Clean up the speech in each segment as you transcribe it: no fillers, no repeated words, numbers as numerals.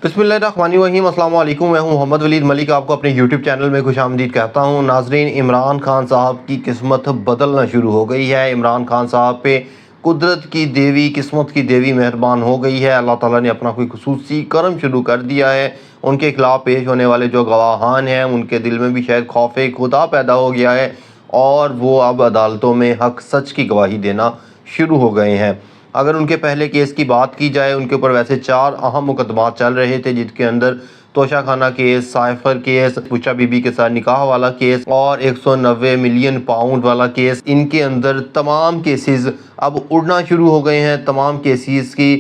बिस्मिल्लाहिर्रहमानिर्रहीम। अस्सलाम वालेकुम। मैं हूं मोहम्मद वलीद मलिक, आपको अपने यूट्यूब चैनल में खुशामदीद कहता हूं। नाजरीन, इमरान खान साहब की किस्मत बदलना शुरू हो गई है। इमरान खान साहब पे कुदरत की देवी, किस्मत की देवी मेहरबान हो गई है। अल्लाह ताला ने अपना कोई खुसूसी करम शुरू कर दिया है। उनके खिलाफ पेश होने वाले जो गवाहान हैं, उनके दिल में भी शायद खौफ खुदा पैदा हो गया है और वो अब अदालतों में हक सच की गवाही देना शुरू हो गए हैं। अगर उनके पहले केस की बात की जाए, उनके ऊपर वैसे 4 अहम मुकदमात चल रहे थे, जिसके अंदर तोशा खाना case, cipher case, Bushra Bibi के साथ निकाह वाला केस और 190 मिलियन पाउंड वाला केस। इनके अंदर तमाम केसेस अब उड़ना शुरू हो गए हैं। तमाम केसेस की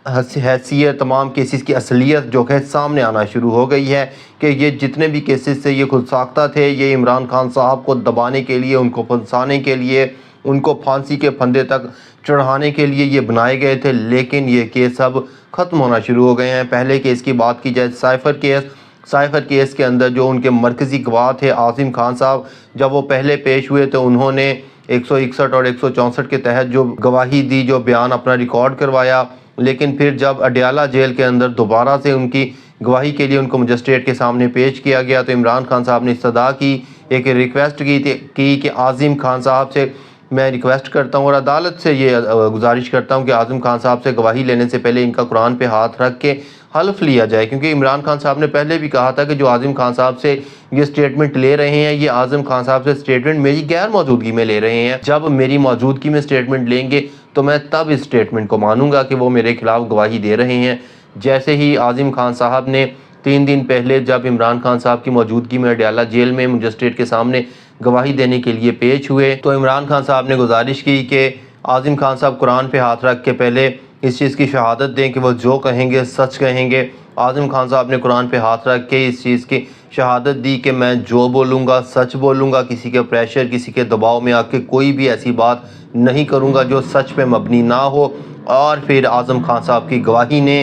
हैसियत, तमाम केसेस की असलियत जो है सामने आना शुरू हो गई है कि ये जितने भी केसेस थे ये खुद साख्ता थे। ये इमरान खान साहब को दबाने के लिए, उनको फंसाने के लिए, उनको फांसी के फंदे तक चढ़ाने के लिए ये बनाए गए थे। लेकिन ये केस अब ख़त्म होना शुरू हो गए हैं। पहले केस की बात की जाए, साइफर केस के अंदर जो उनके मरकज़ी गवाह थे आज़िम खान साहब, जब वो पहले पेश हुए तो उन्होंने 161 और 164 के तहत जो गवाही दी, जो बयान अपना रिकॉर्ड करवाया। लेकिन फिर जब अडयाला जेल के अंदर दोबारा से उनकी गवाही के लिए उनको मजिस्ट्रेट के सामने पेश किया गया तो इमरान खान साहब ने इस्तदा की, एक रिक्वेस्ट की कि आज़िम खान साहब से मैं रिक्वेस्ट करता हूँ और अदालत से ये गुजारिश करता हूँ कि आज़िम खान साहब से गवाही लेने से पहले इनका कुरान पे हाथ रख के हल्फ लिया जाए। क्योंकि इमरान खान साहब ने पहले भी कहा था कि जो आज़िम खान साहब से ये स्टेटमेंट ले रहे हैं, ये आज़िम खान साहब से स्टेटमेंट मेरी गैर मौजूदगी में ले रहे हैं। जब मेरी मौजूदगी में स्टेटमेंट लेंगे तो मैं तब इस स्टेटमेंट को मानूंगा कि वो मेरे खिलाफ गवाही दे रहे हैं। जैसे ही आज़िम खान साहब ने 3 दिन पहले जब इमरान खान साहब की मौजूदगी में अडयाला जेल में मजिस्ट्रेट के सामने गवाही देने के लिए पेश हुए तो इमरान खान साहब ने गुजारिश की कि आज़िम खान साहब कुरान पे हाथ रख के पहले इस चीज़ की शहादत दें कि वो जो कहेंगे सच कहेंगे। आज़िम खान साहब ने कुरान पे हाथ रख के इस चीज़ की शहादत दी कि मैं जो बोलूँगा सच बोलूँगा, किसी के प्रेशर, किसी के दबाव में आके कोई भी ऐसी बात नहीं करूँगा जो सच पे मबनी ना हो। और फिर आज़िम खान साहब की गवाही ने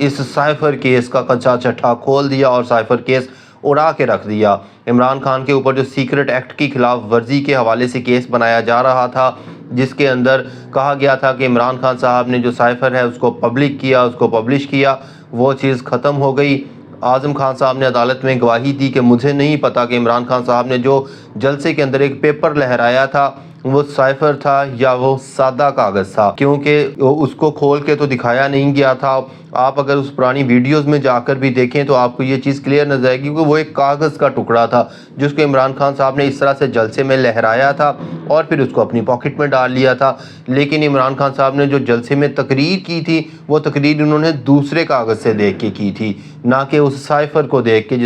इस साइफर केस का कच्चा चट्टा खोल दिया और साइफर केस उड़ा के रख दिया। इमरान खान के ऊपर जो सीक्रेट एक्ट की खिलाफ वर्जी के हवाले से केस बनाया जा रहा था, जिसके अंदर कहा गया था कि इमरान खान साहब ने जो साइफर है उसको पब्लिक किया, उसको पब्लिश किया, वो चीज़ ख़त्म हो गई। आज़िम खान साहब ने अदालत में गवाही दी कि मुझे नहीं पता कि इमरान खान साहब ने जो जलसे के अंदर एक पेपर लहराया था वो साइफर था या वो सादा कागज़ था, क्योंकि उसको खोल के तो दिखाया नहीं गया था। आप अगर उस पुरानी वीडियोस में जाकर भी देखें तो आपको ये चीज़ क्लियर नजर आएगी कि वो एक कागज़ का टुकड़ा था जिसको इमरान खान साहब ने इस तरह से जलसे में लहराया था और फिर उसको अपनी पॉकेट में डाल लिया था। लेकिन इमरान खान साहब ने जो जलसे में तकरीर की थी वो तकरीर उन्होंने दूसरे कागज़ से देख के की थी, ना कि उस साइफर को देख के,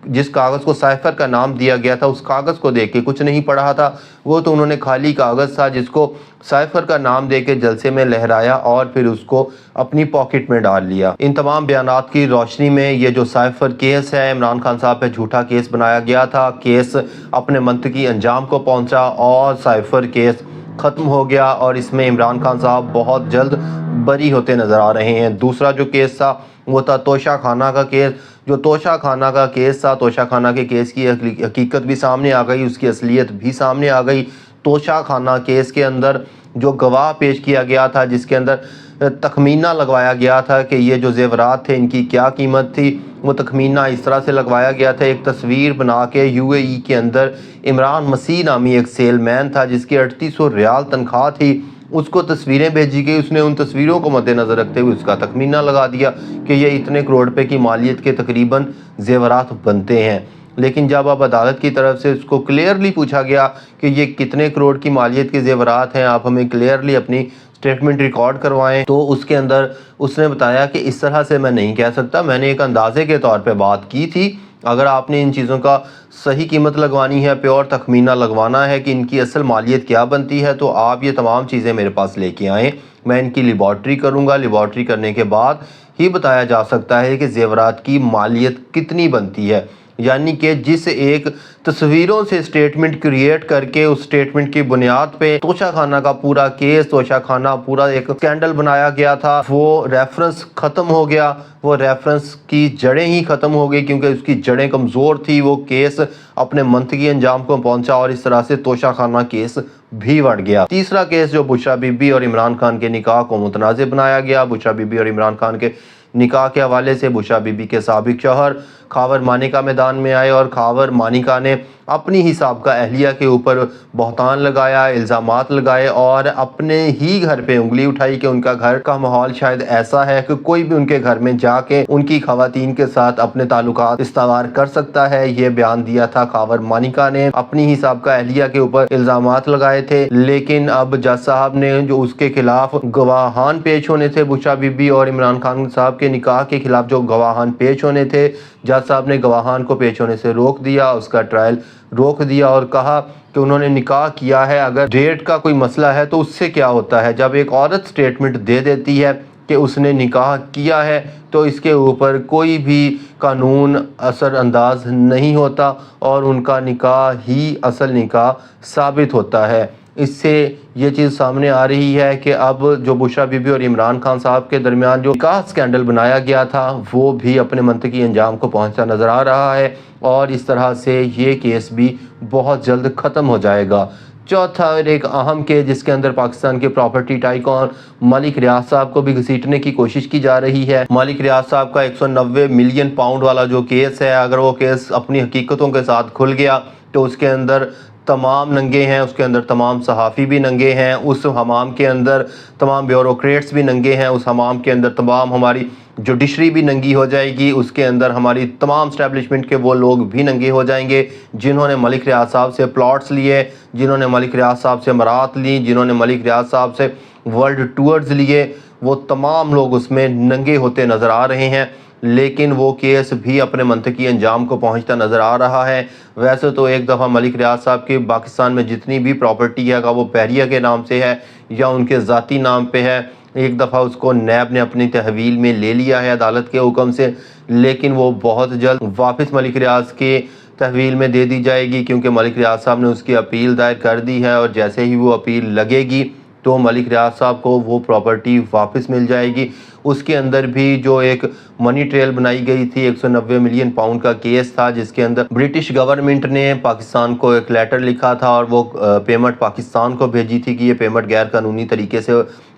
जिस कागज़ को साइफर का नाम दिया गया था उस कागज़ को देख के कुछ नहीं पढ़ा था। वो तो उन्होंने खाली कागज़ था जिसको साइफर का नाम दे के जलसे में लहराया और फिर उसको अपनी पॉकेट में डाल लिया। इन तमाम बयानात की रोशनी में ये जो साइफर केस है, इमरान खान साहब पे झूठा केस बनाया गया था, केस अपने मंतकी अंजाम को पहुंचा और साइफर केस ख़त्म हो गया और इसमें इमरान खान साहब बहुत जल्द बरी होते नज़र आ रहे हैं। दूसरा जो केस था वो था तोशा खाना का केस। जो तोशा खाना का केस था, तोशा खाना के केस की हकीकत भी सामने आ गई, उसकी असलियत भी सामने आ गई। तोशा खाना केस के अंदर जो गवाह पेश किया गया था, जिसके अंदर तखमीना लगवाया गया था कि ये जो जेवरात थे इनकी क्या कीमत थी, वो तखमीना इस तरह से लगवाया गया था, एक तस्वीर बना के यूएई के अंदर इमरान मसीह नामी एक सेलमैन था जिसकी 3800 रियाल तनख्वाह थी, उसको तस्वीरें भेजी गई। उसने उन तस्वीरों को मद्देनज़र रखते हुए उसका तखमीना लगा दिया कि ये इतने करोड़ रुपए की मालियत के तकरीबन जेवरात बनते हैं। लेकिन जब अब अदालत की तरफ से उसको क्लियरली पूछा गया कि ये कितने करोड़ की मालियत के जेवरात हैं, आप हमें क्लियरली अपनी स्टेटमेंट रिकॉर्ड करवाएं, तो उसके अंदर उसने बताया कि इस तरह से मैं नहीं कह सकता, मैंने एक अंदाजे के तौर पे बात की थी। अगर आपने इन चीज़ों का सही कीमत लगवानी है, प्योर तखमीना लगवाना है कि इनकी असल मालियत क्या बनती है, तो आप ये तमाम चीज़ें मेरे पास लेके आएँ, मैं इनकी लेबॉर्ट्री करूँगा। लेबॉर्ट्री करने के बाद ही बताया जा सकता है कि जेवरात की मालियत कितनी बनती है। यानी कि जिस एक तस्वीरों से स्टेटमेंट क्रिएट करके उस स्टेटमेंट की बुनियाद पे तोशा खाना का पूरा केस, तोशा खाना पूरा एक स्कैंडल बनाया गया था, वो रेफरेंस ख़त्म हो गया, वो रेफरेंस की जड़ें ही ख़त्म हो गई क्योंकि उसकी जड़ें कमज़ोर थी। वो केस अपने मंतकी अंजाम को पहुंचा और इस तरह से तोशा खाना केस भी बढ़ गया। तीसरा केस जो बुशरा बीबी और इमरान खान के निकाह को मुतनाज़ बनाया गया, बुशरा बीबी और इमरान खान के निकाह के हवाले से बुशरा बीबी के साबिक शौहर खावर मानिका मैदान में आए और खावर मानिका ने अपनी ही साबका अहलिया के ऊपर बहतान लगाया, इल्ज़ामात लगाए और अपने ही घर पे उंगली उठाई कि उनका घर का माहौल शायद ऐसा है कि कोई भी उनके घर में जाके उनकी खवातीन के साथ अपने ताल्लुकात इस्तावार कर सकता है। ये बयान दिया था खावर मानिका ने, अपनी ही साबका अहलिया के ऊपर इल्ज़ामात लगाए थे। लेकिन अब जज साहब ने जो उसके खिलाफ गवाहान पेश होने थे, बुशरा बीबी और इमरान खान साहब के निकाह के खिलाफ जो गवाहान पेश होने थे, जज साहब ने गवाहान को पेश होने से रोक दिया, उसका ट्रायल रोक दिया और कहा कि उन्होंने निकाह किया है, अगर डेट का कोई मसला है तो उससे क्या होता है। जब एक औरत स्टेटमेंट दे देती है कि उसने निकाह किया है तो इसके ऊपर कोई भी कानून असर अंदाज नहीं होता और उनका निकाह ही असल निकाह साबित होता है। इससे ये चीज़ सामने आ रही है कि अब जो बुशरा बीबी और इमरान खान साहब के दरमियान जो निकाह स्कैंडल बनाया गया था वो भी अपने मंतकी अंजाम को पहुंचता नज़र आ रहा है और इस तरह से ये केस भी बहुत जल्द ख़त्म हो जाएगा। चौथा और एक अहम केस जिसके अंदर पाकिस्तान के प्रॉपर्टी टाइकॉन मलिक रियाज साहब को भी घसीटने की कोशिश की जा रही है। मलिक रियाज साहब का 190 मिलियन पाउंड वाला जो केस है, अगर वो केस अपनी हकीकतों के साथ खुल गया तो उसके अंदर तमाम नंगे हैं, उसके अंदर तमाम सहाफ़ी भी नंगे हैं, उस हमाम के अंदर तमाम ब्यूरोक्रेट्स भी नंगे हैं, उस हमाम के अंदर तमाम हमारी जुडिशरी भी नंगी हो जाएगी, उसके अंदर हमारी तमाम स्टैब्लिशमेंट के वो लोग भी नंगे हो जाएंगे जिन्होंने मलिक रियाज साहब से प्लॉट्स लिए, जिन्होंने मलिक रियाज साहब से मरात ली, जिन्होंने मलिक रियाज साहब से वर्ल्ड टूर्स लिए, वो तमाम लोग उसमें नंगे होते नज़र आ रहे हैं। लेकिन वो केस भी अपने मंतकी अंजाम को पहुंचता नज़र आ रहा है। वैसे तो एक दफ़ा मलिक रियाज साहब की पाकिस्तान में जितनी भी प्रॉपर्टी है वो बहरिया के नाम से है या उनके ज़ाती नाम पे है, एक दफ़ा उसको नैब ने अपनी तहवील में ले लिया है अदालत के हुक्म से, लेकिन वो बहुत जल्द वापस मलिक रियाज के तहवील में दे दी जाएगी क्योंकि मलिक रियाज साहब ने उसकी अपील दायर कर दी है और जैसे ही वो अपील लगेगी तो मलिक रियाज साहब को वो प्रॉपर्टी वापस मिल जाएगी। उसके अंदर भी जो एक मनी ट्रेल बनाई गई थी, 190 मिलियन पाउंड का केस था जिसके अंदर ब्रिटिश गवर्नमेंट ने पाकिस्तान को एक लेटर लिखा था और वो पेमेंट पाकिस्तान को भेजी थी कि ये पेमेंट गैर कानूनी तरीके से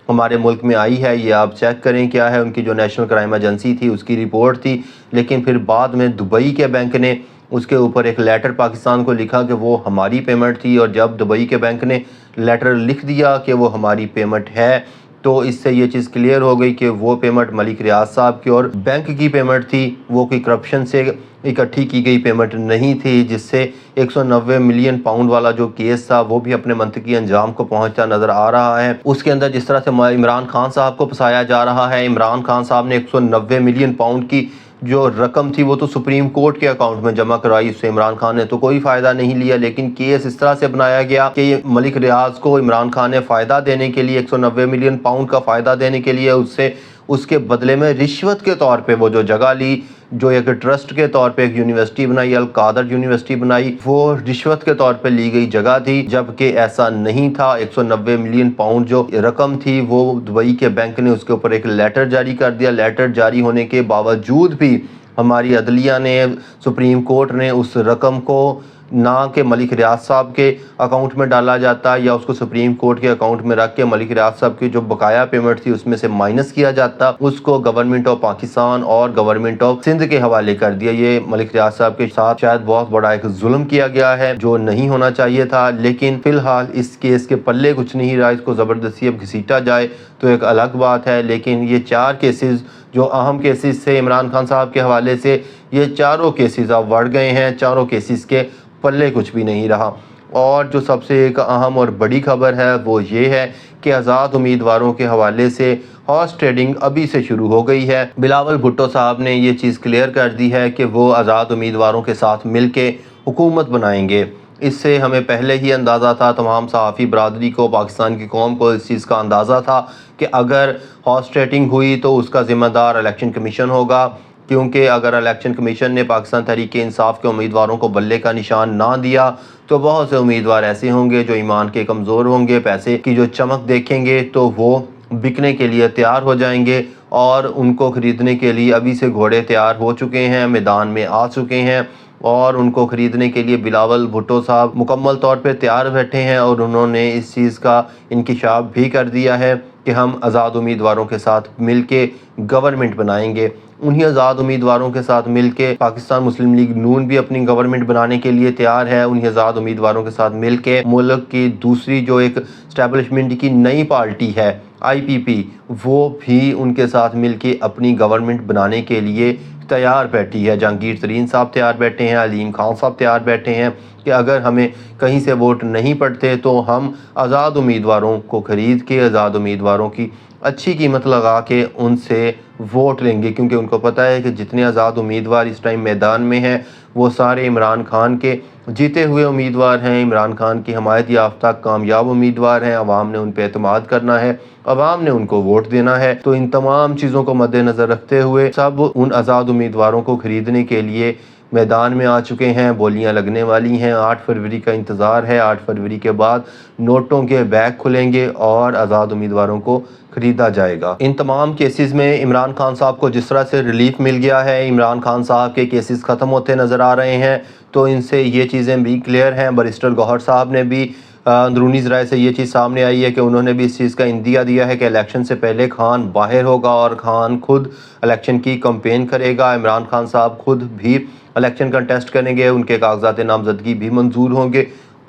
हमारे मुल्क में आई है, ये आप चेक करें क्या है। उनकी जो नेशनल क्राइम एजेंसी थी उसकी रिपोर्ट थी, लेकिन फिर बाद में दुबई के बैंक ने उसके ऊपर एक लेटर पाकिस्तान को लिखा कि वो हमारी पेमेंट थी और जब दुबई के बैंक ने लेटर लिख दिया कि वो हमारी पेमेंट है तो इससे ये चीज़ क्लियर हो गई कि वो पेमेंट मलिक रियाज साहब की और बैंक की पेमेंट थी, वो कोई करप्शन से इकट्ठी की गई पेमेंट नहीं थी, जिससे 190 मिलियन पाउंड वाला जो केस था वो भी अपने मंतकी अंजाम को पहुंचता नज़र आ रहा है। उसके अंदर जिस तरह से इमरान खान साहब को फंसाया जा रहा है, इमरान खान साहब ने 190 मिलियन पाउंड की जो रकम थी वो तो सुप्रीम कोर्ट के अकाउंट में जमा करवाई, उससे इमरान खान ने तो कोई फ़ायदा नहीं लिया। लेकिन केस इस तरह से बनाया गया कि ये मलिक रियाज को इमरान खान ने फ़ायदा देने के लिए 190 मिलियन पाउंड का फ़ायदा देने के लिए उससे उसके बदले में रिश्वत के तौर पे वो जो जगह ली, जो एक ट्रस्ट के तौर पे एक यूनिवर्सिटी बनाई, अल कादर यूनिवर्सिटी बनाई, वो रिश्वत के तौर पे ली गई जगह थी, जबकि ऐसा नहीं था। 190 मिलियन पाउंड जो रकम थी वो दुबई के बैंक ने उसके ऊपर एक लेटर जारी कर दिया। लेटर जारी होने के बावजूद भी हमारी अदलिया ने, सुप्रीम कोर्ट ने उस रकम को ना कि मलिक रियाज साहब के अकाउंट में डाला जाता या उसको सुप्रीम कोर्ट के अकाउंट में रख के मलिक रियाज साहब की जो बकाया पेमेंट थी उसमें से माइनस किया जाता, उसको गवर्नमेंट ऑफ पाकिस्तान और गवर्नमेंट ऑफ सिंध के हवाले कर दिया। ये मलिक रियाज साहब के साथ शायद बहुत बड़ा एक जुल्म किया गया है जो नहीं होना चाहिए था। लेकिन फिलहाल इस केस के पल्ले कुछ नहीं रहा, इसको ज़बरदस्ती अब घसीटा जाए तो एक अलग बात है। लेकिन ये चार केसेस जो अहम केसेस थे इमरान खान साहब के हवाले से, ये चारों केसेस अब बढ़ गए हैं, चारों केसेस के पल्ले कुछ भी नहीं रहा। और जो सबसे एक अहम और बड़ी खबर है वो ये है कि आज़ाद उम्मीदवारों के हवाले से हॉर्स ट्रेडिंग अभी से शुरू हो गई है। बिलावल भुट्टो साहब ने ये चीज़ क्लियर कर दी है कि वो आज़ाद उम्मीदवारों के साथ मिल के हुकूमत बनाएंगे। इससे हमें पहले ही अंदाज़ा था, तमाम सहाफ़ी बरादरी को, पाकिस्तान की कौम को इस चीज़ का अंदाज़ा था कि अगर हॉर्स ट्रेडिंग हुई तो उसका ज़िम्मेदार इलेक्शन कमीशन होगा, क्योंकि अगर इलेक्शन कमीशन ने पाकिस्तान तहरीक इंसाफ के उम्मीदवारों को बल्ले का निशान ना दिया तो बहुत से उम्मीदवार ऐसे होंगे जो ईमान के कमज़ोर होंगे, पैसे की जो चमक देखेंगे तो वो बिकने के लिए तैयार हो जाएंगे और उनको ख़रीदने के लिए अभी से घोड़े तैयार हो चुके हैं, मैदान में आ चुके हैं और उनको ख़रीदने के लिए बिलावल भुट्टो साहब मुकम्मल तौर पे तैयार बैठे हैं। और उन्होंने इस चीज़ का इंकिशाफ भी कर दिया है کہ ہم آزاد امیدواروں کے ساتھ مل کے گورنمنٹ بنائیں گے۔ انہی آزاد امیدواروں کے ساتھ مل کے پاکستان مسلم لیگ نون بھی اپنی گورنمنٹ بنانے کے لیے تیار ہے۔ انہی آزاد امیدواروں کے ساتھ مل کے ملک کی دوسری جو ایک اسٹیبلشمنٹ کی نئی پارٹی ہے IPP، وہ بھی ان کے ساتھ مل کے اپنی گورنمنٹ بنانے کے لیے تیار بیٹھی ہے۔ جہانگیر ترین صاحب تیار بیٹھے ہیں، علیم خان صاحب تیار بیٹھے ہیں کہ اگر ہمیں کہیں سے ووٹ نہیں پڑتے تو ہم آزاد امیدواروں کو خرید کے، آزاد امیدواروں کی اچھی قیمت لگا کے ان سے ووٹ لیں گے، کیونکہ ان کو پتہ ہے کہ جتنے آزاد امیدوار اس ٹائم میدان میں ہیں وہ سارے عمران خان کے جیتے ہوئے امیدوار ہیں، عمران خان کی حمایت یافتہ کامیاب امیدوار ہیں۔ عوام نے ان پہ اعتماد کرنا ہے، عوام نے ان کو ووٹ دینا ہے۔ تو ان تمام چیزوں کو مد نظر رکھتے ہوئے سب ان آزاد امیدواروں کو خریدنے کے لیے میدان میں آ چکے ہیں۔ بولیاں لگنے والی ہیں، 8 فروری کا انتظار ہے۔ 8 فروری کے بعد نوٹوں کے بیگ کھلیں گے اور آزاد امیدواروں کو خریدا جائے گا۔ ان تمام کیسز میں عمران خان صاحب کو جس طرح سے ریلیف مل گیا ہے، عمران خان صاحب کے کیسز ختم ہوتے نظر آ رہے ہیں، تو ان سے یہ چیزیں بھی کلیئر ہیں۔ بیرسٹر گوہر صاحب نے بھی اندرونی ذرائع سے یہ چیز سامنے آئی ہے کہ انہوں نے بھی اس چیز کا اندیا دیا ہے کہ الیکشن سے پہلے خان باہر ہوگا اور خان خود الیکشن کی کمپین کرے گا۔ عمران خان صاحب خود بھی الیکشن کنٹیسٹ کریں گے، ان کے کاغذات نامزدگی بھی منظور ہوں گے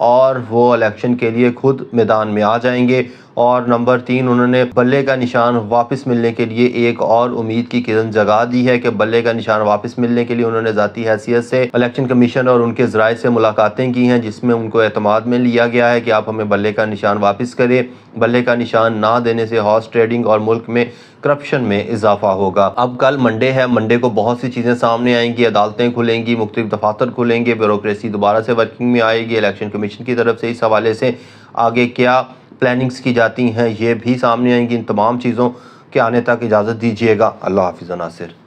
اور وہ الیکشن کے لیے خود میدان میں آ جائیں گے۔ اور نمبر 3، انہوں نے بلے کا نشان واپس ملنے کے لیے ایک اور امید کی کرن جگا دی ہے کہ بلے کا نشان واپس ملنے کے لیے انہوں نے ذاتی حیثیت سے الیکشن کمیشن اور ان کے ذرائع سے ملاقاتیں کی ہیں، جس میں ان کو اعتماد میں لیا گیا ہے کہ آپ ہمیں بلے کا نشان واپس کریں۔ بلے کا نشان نہ دینے سے ہارس ٹریڈنگ اور ملک میں کرپشن میں اضافہ ہوگا۔ اب کل منڈے ہے، منڈے کو بہت سی چیزیں سامنے آئیں گی، عدالتیں کھلیں گی، مختلف دفاتر کھلیں گے، بیوروکریسی دوبارہ سے ورکنگ میں آئے گی۔ الیکشن کمیشن کی طرف سے اس حوالے سے آگے کیا پلاننگز کی جاتی ہیں یہ بھی سامنے آئیں گی۔ ان تمام چیزوں کے آنے تک اجازت دیجیے گا۔ اللہ حافظ ناصر۔